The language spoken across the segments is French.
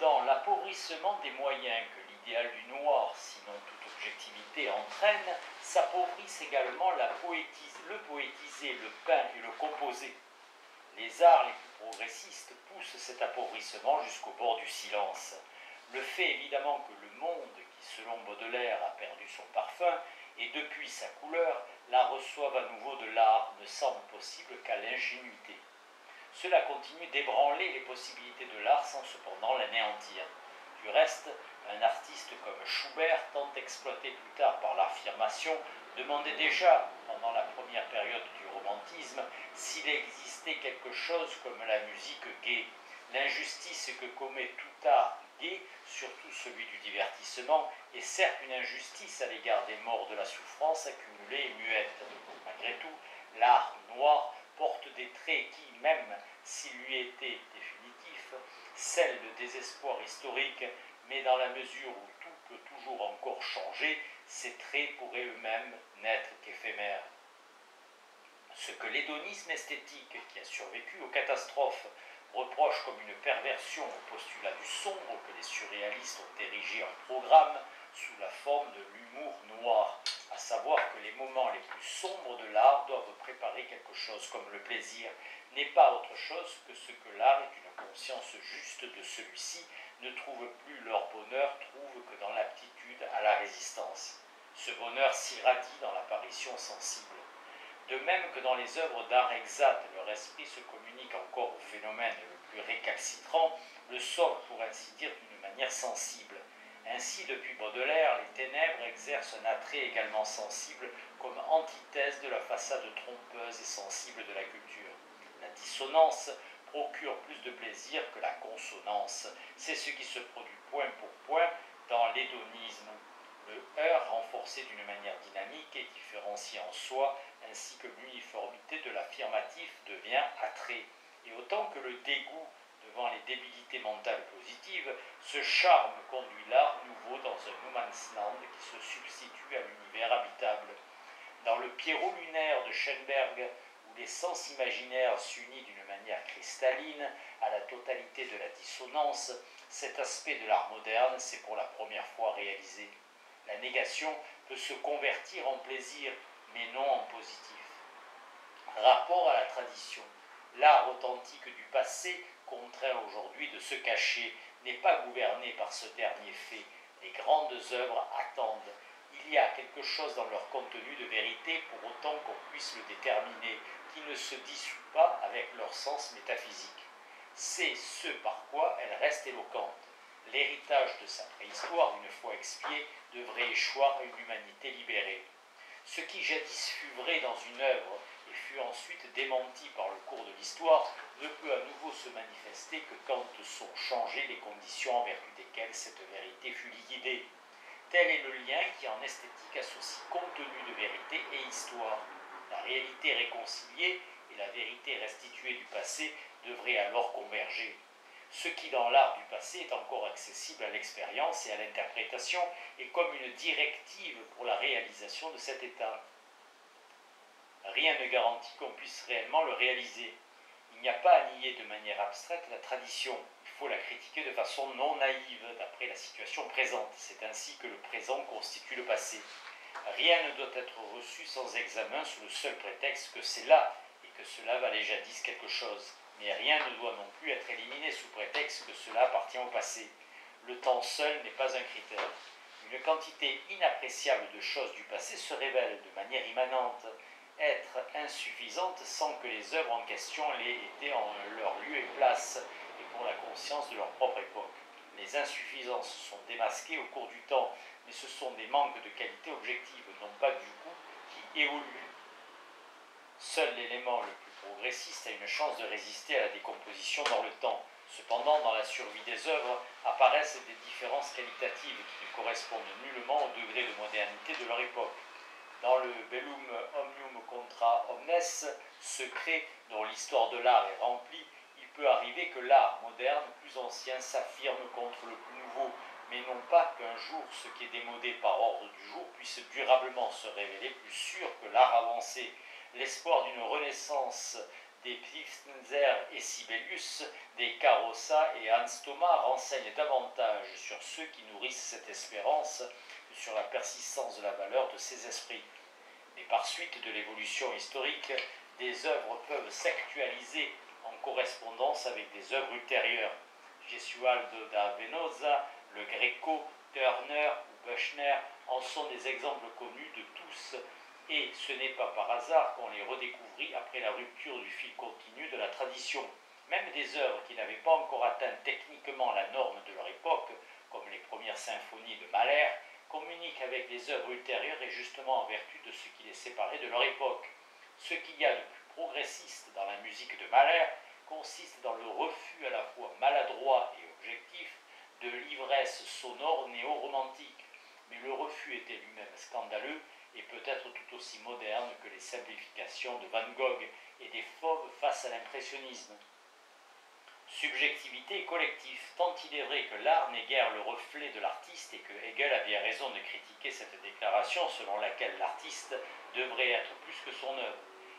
dans l'appauvrissement des moyens que l'idéal du noir, sinon toute objectivité, entraîne, s'appauvrissent également le poétisé, le peint et le composé. Les arts les plus progressistes poussent cet appauvrissement jusqu'au bord du silence. Le fait évidemment que le monde, qui selon Baudelaire a perdu son parfum, et depuis sa couleur, la reçoive à nouveau de l'art, ne semble possible qu'à l'ingénuité. Cela continue d'ébranler les possibilités de l'art sans cependant l'anéantir. Du reste, un artiste comme Schubert, tant exploité plus tard par l'affirmation, demandait déjà, pendant la première période du romantisme, s'il existait quelque chose comme la musique gaie. L'injustice que commet tout art gai, surtout celui du divertissement, est certes une injustice à l'égard des morts de la souffrance accumulée et muette. Malgré tout, l'art noir porte des traits qui, même s'ils lui étaient définitifs, scellent le désespoir historique, mais dans la mesure où tout peut toujours encore changer, ces traits pourraient eux-mêmes n'être qu'éphémères. Ce que l'hédonisme esthétique, qui a survécu aux catastrophes, reproche comme une perversion au postulat du sombre que les surréalistes ont érigé en programme sous la forme de l'humour noir, à savoir que les moments les plus sombres de l'art doivent préparer quelque chose comme le plaisir, n'est pas autre chose que ce que l'art et une conscience juste de celui-ci ne trouvent plus leur bonheur, trouvent que dans l'aptitude à la résistance. Ce bonheur s'irradie dans l'apparition sensible. De même que dans les œuvres d'art exact, leur esprit se communique encore au phénomène le plus récalcitrant, le sort pour ainsi dire d'une manière sensible. Ainsi, depuis Baudelaire, les ténèbres exercent un attrait également sensible comme antithèse de la façade trompeuse et sensible de la culture. La dissonance procure plus de plaisir que la consonance. C'est ce qui se produit point pour point dans l'hédonisme. Le heurt, renforcé d'une manière dynamique et différencié en soi, ainsi que l'uniformité de l'affirmatif, devient attrait. Et autant que le dégoût devant les débilités mentales positives, ce charme conduit l'art nouveau dans un no man's land qui se substitue à l'univers habitable. Dans le Pierrot lunaire de Schoenberg, où les sens imaginaires s'unissent d'une manière cristalline à la totalité de la dissonance, cet aspect de l'art moderne s'est pour la première fois réalisé. La négation peut se convertir en plaisir, mais non en positif. Rapport à la tradition. L'art authentique du passé, contraint aujourd'hui de se cacher, n'est pas gouverné par ce dernier fait. Les grandes œuvres attendent. Il y a quelque chose dans leur contenu de vérité, pour autant qu'on puisse le déterminer, qui ne se dissout pas avec leur sens métaphysique. C'est ce par quoi elle reste éloquente. L'héritage de sa préhistoire, une fois expié, devrait échoir à une humanité libérée. Ce qui jadis fut vrai dans une œuvre et fut ensuite démenti par le cours de l'histoire ne peut à nouveau se manifester que quand sont changées les conditions en vertu desquelles cette vérité fut liquidée. Tel est le lien qui en esthétique associe contenu de vérité et histoire. La réalité réconciliée et la vérité restituée du passé devraient alors converger. Ce qui dans l'art du passé est encore accessible à l'expérience et à l'interprétation est comme une directive pour la réalisation de cet état. Rien ne garantit qu'on puisse réellement le réaliser. Il n'y a pas à nier de manière abstraite la tradition. Il faut la critiquer de façon non naïve, d'après la situation présente. C'est ainsi que le présent constitue le passé. Rien ne doit être reçu sans examen sous le seul prétexte que c'est là et que cela valait jadis quelque chose. Mais rien ne doit non plus être éliminé sous prétexte que cela appartient au passé. Le temps seul n'est pas un critère. Une quantité inappréciable de choses du passé se révèle de manière immanente, être insuffisante sans que les œuvres en question l'aient été en leur lieu et place, et pour la conscience de leur propre époque. Les insuffisances sont démasquées au cours du temps, mais ce sont des manques de qualité objective, non pas du goût, qui évoluent. Seul l'élément le plus progressiste a une chance de résister à la décomposition dans le temps. Cependant, dans la survie des œuvres, apparaissent des différences qualitatives qui ne correspondent nullement au degré de modernité de leur époque. Dans le Bellum Omnium Contra Omnes, secret dont l'histoire de l'art est remplie, il peut arriver que l'art moderne, plus ancien, s'affirme contre le plus nouveau, mais non pas qu'un jour ce qui est démodé par ordre du jour puisse durablement se révéler plus sûr que l'art avancé. L'espoir d'une renaissance des Pfister et Sibelius, des Carossa et Hans Thomas renseignent davantage sur ceux qui nourrissent cette espérance que sur la persistance de la valeur de ces esprits. Mais par suite de l'évolution historique, des œuvres peuvent s'actualiser en correspondance avec des œuvres ultérieures. Gesualdo da Venosa, le Greco, Turner ou Buchner en sont des exemples connus de tous, et ce n'est pas par hasard qu'on les redécouvrit après la rupture du fil continu de la tradition. Même des œuvres qui n'avaient pas encore atteint techniquement la norme de leur époque, comme les premières symphonies de Mahler, communiquent avec les œuvres ultérieures et justement en vertu de ce qui les séparait de leur époque. Ce qu'il y a de plus progressiste dans la musique de Mahler consiste dans le refus à la fois maladroit et objectif de l'ivresse sonore néo-romantique. Mais le refus était lui-même scandaleux et peut-être tout aussi moderne que les simplifications de Van Gogh et des fauves face à l'impressionnisme. Subjectivité et collectif, tant il est vrai que l'art n'est guère le reflet de l'artiste et que Hegel a bien raison de critiquer cette déclaration selon laquelle l'artiste devrait être plus que son œuvre.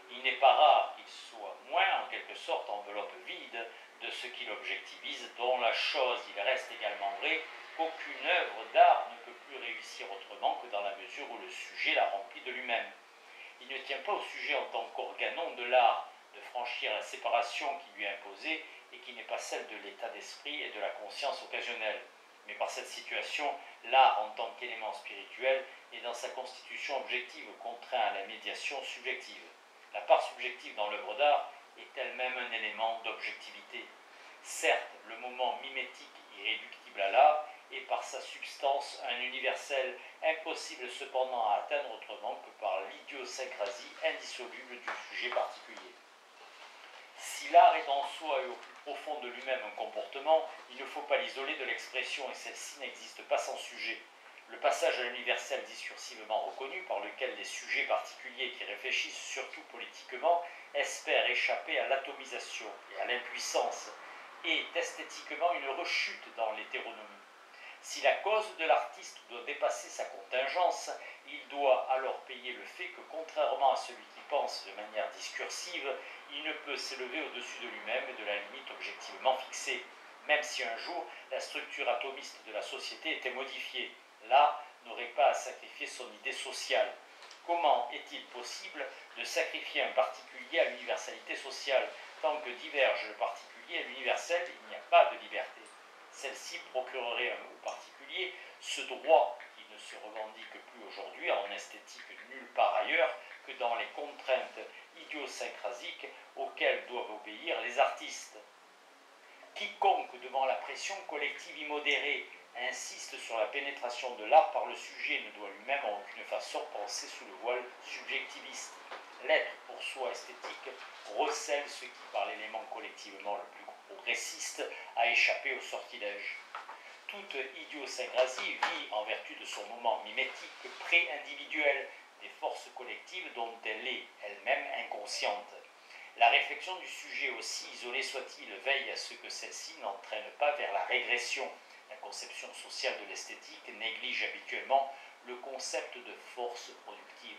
Il n'est pas rare qu'il soit moins, en quelque sorte, enveloppe vide de ce qu'il objectivise, dont la chose, il reste également vrai, qu'aucune œuvre d'art ne peut plus réussir autrement que dans la mesure où le sujet la remplit de lui-même. Il ne tient pas au sujet en tant qu'organon de l'art de franchir la séparation qui lui est imposée et qui n'est pas celle de l'état d'esprit et de la conscience occasionnelle. Mais par cette situation, l'art en tant qu'élément spirituel est dans sa constitution objective contraint à la médiation subjective. La part subjective dans l'œuvre d'art est elle-même un élément d'objectivité. Certes, le moment mimétique irréductible à l'art est par sa substance un universel, impossible cependant à atteindre autrement que par l'idiosyncrasie indissoluble du sujet particulier. Si l'art est en soi et au plus profond de lui-même un comportement, il ne faut pas l'isoler de l'expression et celle-ci n'existe pas sans sujet. Le passage à l'universel discursivement reconnu par lequel les sujets particuliers qui réfléchissent surtout politiquement espèrent échapper à l'atomisation et à l'impuissance est esthétiquement une rechute dans l'hétéronomie. Si la cause de l'artiste doit dépasser sa contingence, il doit alors payer le fait que, contrairement à celui qui pense de manière discursive, il ne peut s'élever au-dessus de lui-même et de la limite objectivement fixée, même si un jour la structure atomiste de la société était modifiée. L'art n'aurait pas à sacrifier son idée sociale. Comment est-il possible de sacrifier un particulier à l'universalité sociale? Tant que diverge le particulier et l'universel, il n'y a pas de liberté. Celle-ci procurerait à un groupe particulier ce droit qui ne se revendique plus aujourd'hui en esthétique nulle part ailleurs que dans les contraintes idiosyncrasiques auxquelles doivent obéir les artistes. Quiconque, devant la pression collective immodérée, insiste sur la pénétration de l'art par le sujet ne doit lui-même en aucune façon penser sous le voile subjectiviste. L'être pour soi esthétique recèle ce qui, par l'élément collectivement le plus progressiste, a échappé au sortilège. Toute idiosyncrasie vit, en vertu de son moment mimétique, pré-individuel, des forces collectives dont elle est elle-même inconsciente. La réflexion du sujet, aussi isolé soit-il, veille à ce que celle-ci n'entraîne pas vers la régression. La conception sociale de l'esthétique néglige habituellement le concept de force productive.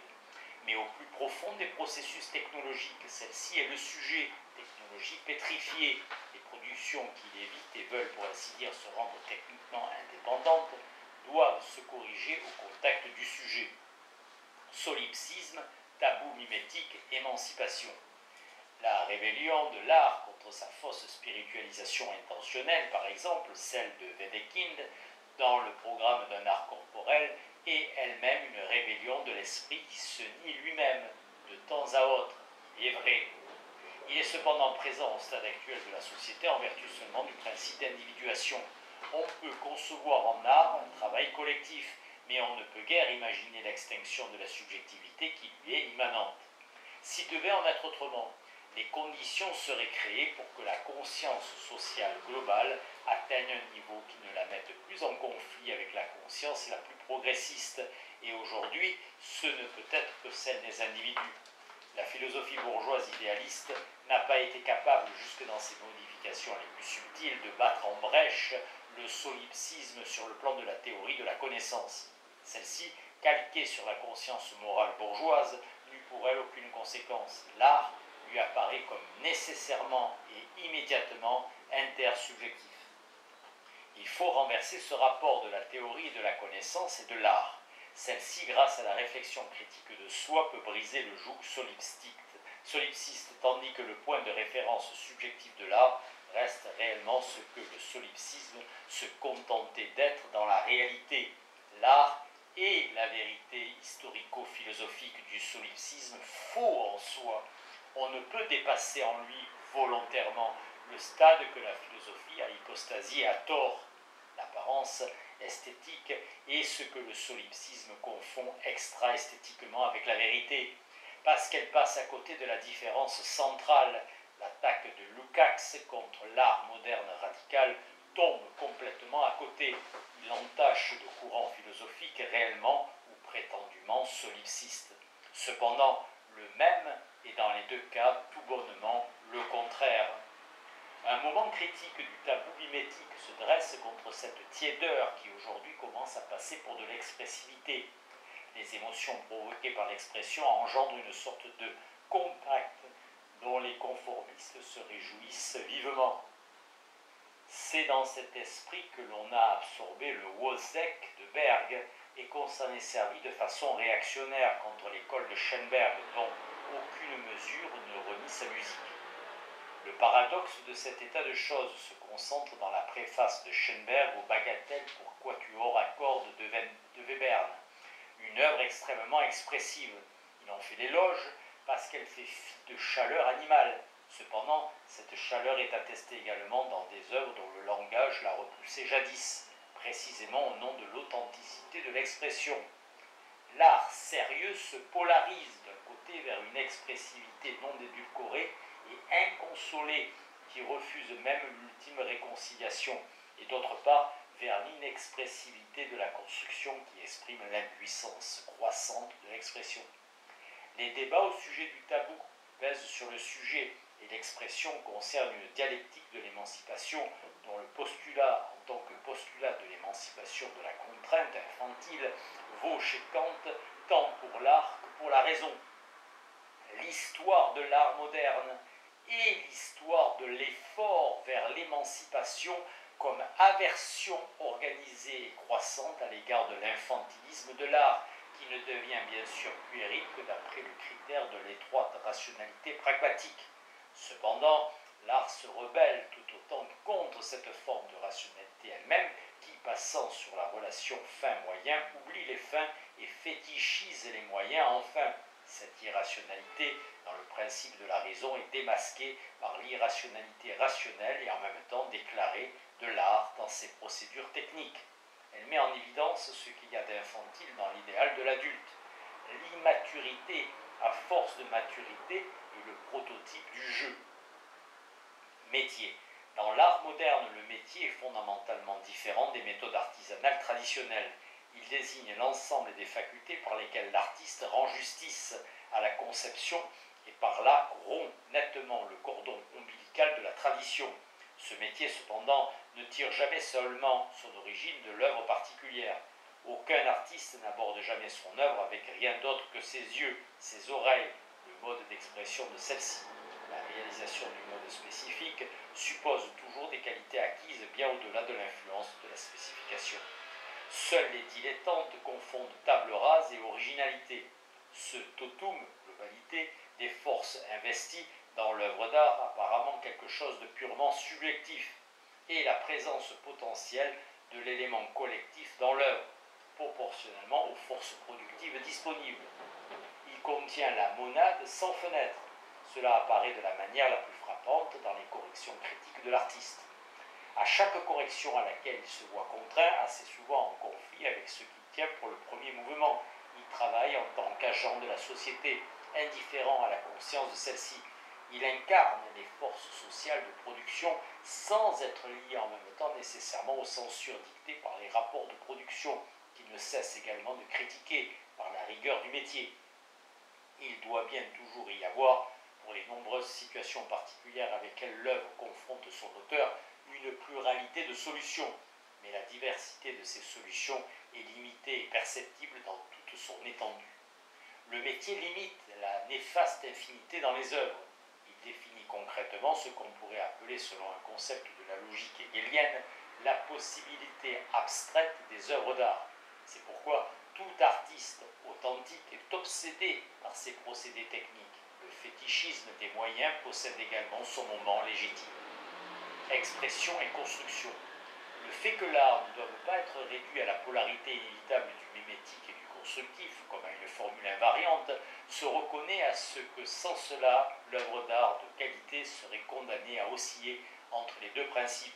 Mais au plus profond des processus technologiques, celle-ci est le sujet, technologie pétrifiée. Les productions qui l'évitent et veulent, pour ainsi dire, se rendre techniquement indépendantes, doivent se corriger au contact du sujet. Solipsisme, tabou mimétique, émancipation. La rébellion de l'art contre sa fausse spiritualisation intentionnelle, par exemple celle de Wedekind dans le programme d'un art corporel, est elle-même une rébellion de l'esprit qui se nie lui-même de temps à autre. Il est vrai. Il est cependant présent au stade actuel de la société en vertu seulement du principe d'individuation. On peut concevoir en art un travail collectif, mais on ne peut guère imaginer l'extinction de la subjectivité qui lui est immanente. S'il devait en être autrement, les conditions seraient créées pour que la conscience sociale globale atteigne un niveau qui ne la mette plus en conflit avec la conscience la plus progressiste, et aujourd'hui, ce ne peut être que celle des individus. La philosophie bourgeoise idéaliste n'a pas été capable, jusque dans ses modifications les plus subtiles, de battre en brèche le solipsisme sur le plan de la théorie de la connaissance. Celle-ci, calquée sur la conscience morale bourgeoise, n'eut pour elle aucune conséquence. L'art lui a apparaît comme nécessairement et immédiatement intersubjectif. Il faut renverser ce rapport de la théorie et de la connaissance et de l'art. Celle-ci, grâce à la réflexion critique de soi, peut briser le joug solipsiste, tandis que le point de référence subjectif de l'art reste réellement ce que le solipsisme se contentait d'être dans la réalité. L'art est la vérité historico-philosophique du solipsisme faux en soi. On ne peut dépasser en lui volontairement le stade que la philosophie a hypostasié à tort. L'apparence esthétique est ce que le solipsisme confond extra-esthétiquement avec la vérité, parce qu'elle passe à côté de la différence centrale. L'attaque de Lukács contre l'art moderne radical tombe complètement à côté. Il entache de courants philosophiques réellement ou prétendument solipsistes. Cependant, le même est dans les deux cas tout bonnement le contraire. Un moment critique du tabou mimétique se dresse contre cette tiédeur qui aujourd'hui commence à passer pour de l'expressivité. Les émotions provoquées par l'expression engendrent une sorte de contact dont les conformistes se réjouissent vivement. C'est dans cet esprit que l'on a absorbé le Wozzek de Berg et qu'on s'en est servi de façon réactionnaire contre l'école de Schoenberg, dont aucune mesure ne renie sa musique. Le paradoxe de cet état de choses se concentre dans la préface de Schoenberg aux Bagatelles pour quatuor à cordes de Webern, une œuvre extrêmement expressive. Il en fait l'éloge parce qu'elle fait fi de chaleur animale. Cependant, cette chaleur est attestée également dans des œuvres dont le langage l'a repoussée jadis, précisément au nom de l'authenticité de l'expression. L'art sérieux se polarise d'un côté vers une expressivité non édulcorée et inconsolée qui refuse même l'ultime réconciliation, et d'autre part vers l'inexpressivité de la construction qui exprime l'impuissance croissante de l'expression. Les débats au sujet du tabou pèsent sur le sujet et l'expression concerne une dialectique de l'émancipation dont le postulat, en tant que postulat de l'émancipation de la contrainte infantile, vaut chez Kant tant pour l'art que pour la raison. L'histoire de l'art moderne et l'histoire de l'effort vers l'émancipation comme aversion organisée et croissante à l'égard de l'infantilisme de l'art, qui ne devient bien sûr puéril que d'après le critère de l'étroite rationalité pragmatique. Cependant, l'art se rebelle tout autant contre cette forme de rationalité elle-même qui, passant sur la relation fin-moyen, oublie les fins et fétichise les moyens en fin. Cette irrationalité, dans le principe de la raison, est démasquée par l'irrationalité rationnelle et en même temps déclarée de l'art dans ses procédures techniques. Elle met en évidence ce qu'il y a d'infantile dans l'idéal de l'adulte. L'immaturité, à force de maturité, est le prototype du jeu. Métier. Dans l'art moderne, le métier est fondamentalement différent des méthodes artisanales traditionnelles. Il désigne l'ensemble des facultés par lesquelles l'artiste rend justice à la conception et par là rompt nettement le cordon ombilical de la tradition. Ce métier, cependant, ne tire jamais seulement son origine de l'œuvre particulière. Aucun artiste n'aborde jamais son œuvre avec rien d'autre que ses yeux, ses oreilles, le mode d'expression de celle-ci. La réalisation du mode spécifique suppose toujours des qualités acquises bien au-delà de l'influence de la spécification. Seuls les dilettantes confondent table rase et originalité. Ce totum, globalité, des forces investies dans l'œuvre d'art, apparemment quelque chose de purement subjectif, et la présence potentielle de l'élément collectif dans l'œuvre, proportionnellement aux forces productives disponibles. Il contient la monade sans fenêtre. Cela apparaît de la manière la plus frappante dans les corrections critiques de l'artiste. À chaque correction à laquelle il se voit contraint, assez souvent en conflit avec ce qu'il tient pour le premier mouvement, il travaille en tant qu'agent de la société, indifférent à la conscience de celle-ci. Il incarne les forces sociales de production sans être lié en même temps nécessairement aux censures dictées par les rapports de production, qu'il ne cesse également de critiquer par la rigueur du métier. Il doit bien toujours y avoir, pour les nombreuses situations particulières avec lesquelles l'œuvre confronte son auteur, une pluralité de solutions, mais la diversité de ces solutions est limitée et perceptible dans toute son étendue. Le métier limite la néfaste infinité dans les œuvres. Il définit concrètement ce qu'on pourrait appeler, selon un concept de la logique hegelienne, la possibilité abstraite des œuvres d'art. C'est pourquoi tout artiste authentique est obsédé par ces procédés techniques. Le fétichisme des moyens possède également son moment légitime. Expression et construction. Le fait que l'art ne doive pas être réduit à la polarité inévitable du mimétique et du constructif, comme à une formule invariante, se reconnaît à ce que sans cela, l'œuvre d'art de qualité serait condamnée à osciller entre les deux principes.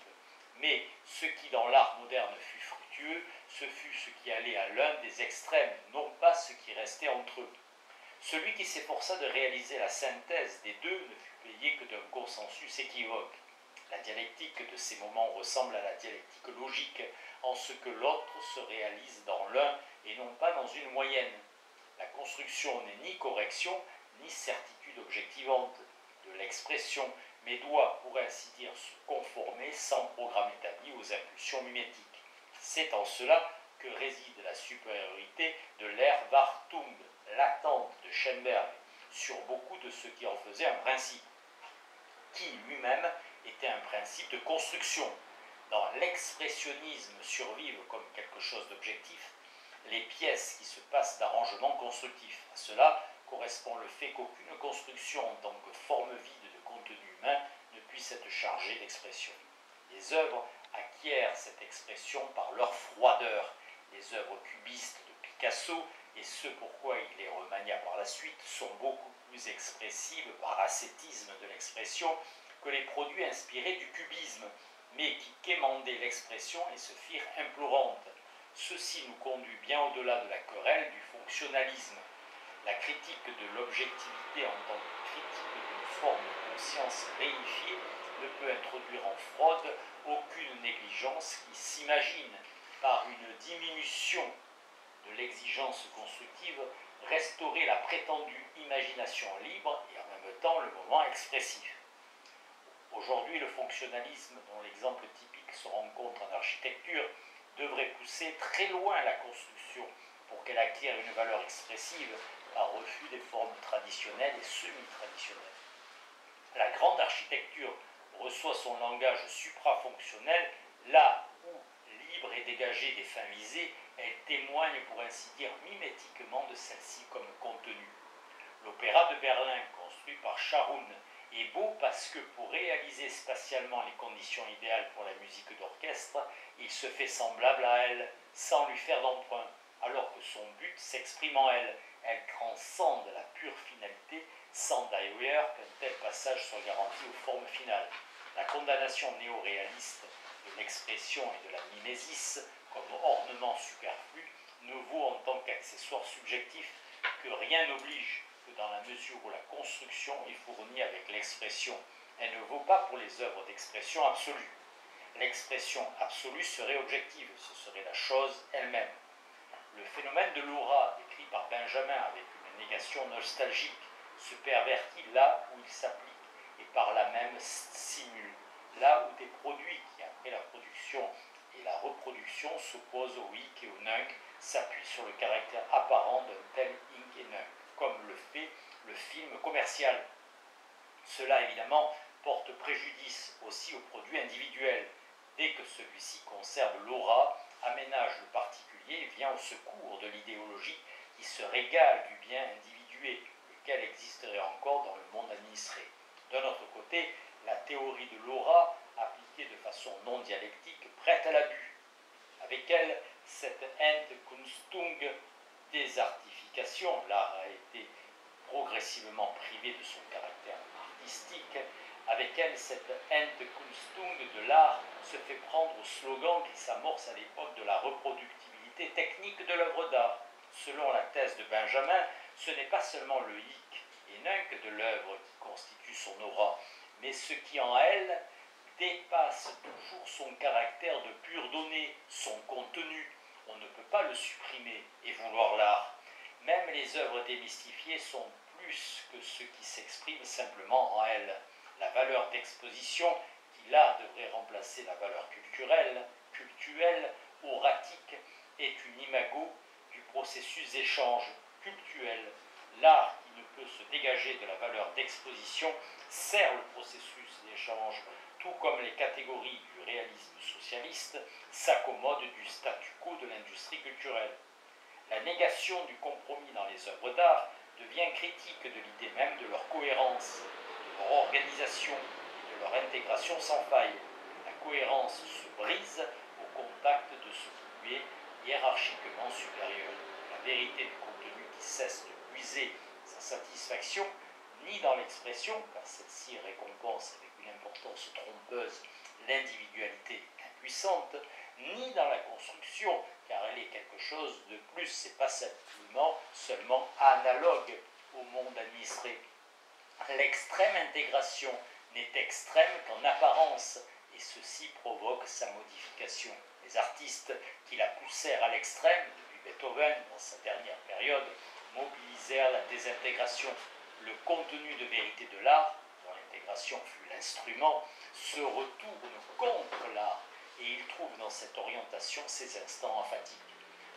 Mais ce qui dans l'art moderne fut fructueux, ce fut ce qui allait à l'un des extrêmes, non pas ce qui restait entre eux. Celui qui s'efforça de réaliser la synthèse des deux ne fut payé que d'un consensus équivoque. La dialectique de ces moments ressemble à la dialectique logique, en ce que l'autre se réalise dans l'un et non pas dans une moyenne. La construction n'est ni correction, ni certitude objectivante de l'expression, mais doit, pour ainsi dire, se conformer sans programme établi aux impulsions mimétiques. C'est en cela que réside la supériorité de l'Erwartung, l'attente de Schoenberg, sur beaucoup de ce qui en faisait un principe, qui lui-même était un principe de construction. Dans l'expressionnisme survivent comme quelque chose d'objectif les pièces qui se passent d'arrangement constructif. À cela correspond le fait qu'aucune construction en tant que forme vide de contenu humain ne puisse être chargée d'expression. Les œuvres acquièrent cette expression par leur froideur. Les œuvres cubistes de Picasso, et ce pourquoi il les remania par la suite, sont beaucoup plus expressives par ascétisme de l'expression que les produits inspirés du cubisme, mais qui quémandaient l'expression et se firent implorantes. Ceci nous conduit bien au-delà de la querelle du fonctionnalisme. La critique de l'objectivité en tant que critique d'une forme de conscience réifiée ne peut introduire en fraude aucune négligence qui s'imagine, par une diminution de l'exigence constructive, restaurer la prétendue imagination libre et en même temps le moment expressif. Aujourd'hui, le fonctionnalisme, dont l'exemple typique se rencontre en architecture, devrait pousser très loin la construction pour qu'elle acquiert une valeur expressive par refus des formes traditionnelles et semi-traditionnelles. La grande architecture reçoit son langage suprafonctionnel là où, libre et dégagée des fins visées, elle témoigne pour ainsi dire mimétiquement de celle-ci comme contenu. L'opéra de Berlin, construit par Scharoun, est beau parce que pour réaliser spatialement les conditions idéales pour la musique d'orchestre, il se fait semblable à elle, sans lui faire d'emprunt, alors que son but s'exprime en elle. Elle transcende la pure finalité, sans d'ailleurs qu'un tel passage soit garanti aux formes finales. La condamnation néo-réaliste de l'expression et de la mimésis comme ornement superflu ne vaut en tant qu'accessoire subjectif que rien n'oblige, que dans la mesure où la construction est fournie avec l'expression. Elle ne vaut pas pour les œuvres d'expression absolue. L'expression absolue serait objective, ce serait la chose elle-même. Le phénomène de l'aura, décrit par Benjamin avec une négation nostalgique, se pervertit là où il s'applique et par là même simule, là où des produits qui, après la production et la reproduction, s'opposent au hic et au nunc, s'appuient sur le caractère apparent d'un tel hic et nunc, comme le fait le film commercial. Cela, évidemment, porte préjudice aussi au produit individuel. Dès que celui-ci conserve l'aura, aménage le particulier et vient au secours de l'idéologie qui se régale du bien individué, lequel existerait encore dans le monde administré. D'un autre côté, la théorie de l'aura, appliquée de façon non dialectique, prête à l'abus. Avec elle, cette Entkunstung, désartification, l'art a été progressivement privé de son caractère artistique, avec elle, cette Entkunstung de l'art se fait prendre au slogan qui s'amorce à l'époque de la reproductibilité technique de l'œuvre d'art. Selon la thèse de Benjamin, ce n'est pas seulement le hic et nunc de l'œuvre qui constitue son aura, mais ce qui en elle dépasse toujours son caractère de pure donnée, son contenu. On ne peut pas le supprimer et vouloir l'art. Même les œuvres démystifiées sont plus que ce qui s'exprime simplement en elles. La valeur d'exposition, qui là devrait remplacer la valeur culturelle, cultuelle, oratique, est une imago du processus d'échange cultuel L'art qui ne peut se dégager de la valeur d'exposition sert le processus d'échange, tout comme les catégories du réalisme socialiste s'accommodent du statu quo de l'industrie culturelle. La négation du compromis dans les œuvres d'art devient critique de l'idée même de leur cohérence, de leur organisation et de leur intégration sans faille. La cohérence se brise au contact de ce qui lui est hiérarchiquement supérieur. La vérité du contenu qui cesse de puiser sa satisfaction ni dans l'expression, car celle-ci récompense avec une importance trompeuse l'individualité impuissante, ni dans la construction, car elle est quelque chose de plus et pas simplement seulement analogue au monde administré. L'extrême intégration n'est extrême qu'en apparence, et ceci provoque sa modification. Les artistes qui la poussèrent à l'extrême, depuis Beethoven dans sa dernière période, mobilisèrent la désintégration. Le contenu de vérité de l'art, dont l'intégration fut l'instrument, se retourne contre l'art, et il trouve dans cette orientation ses instants emphatiques.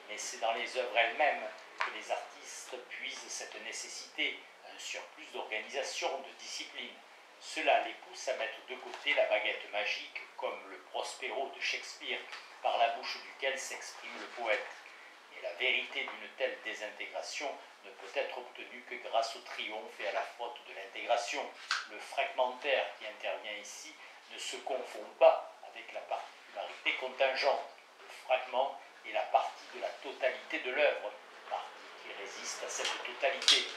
Mais c'est dans les œuvres elles-mêmes que les artistes puisent cette nécessité, un surplus d'organisation, de discipline. Cela les pousse à mettre de côté la baguette magique, comme le Prospero de Shakespeare, par la bouche duquel s'exprime le poète. Et la vérité d'une telle désintégration ne peut être obtenue que grâce au triomphe et à la faute de l'intégration. Le fragmentaire qui intervient ici ne se confond pas avec la particularité contingente. Le fragment est la partie de la totalité de l'œuvre, partie qui résiste à cette totalité.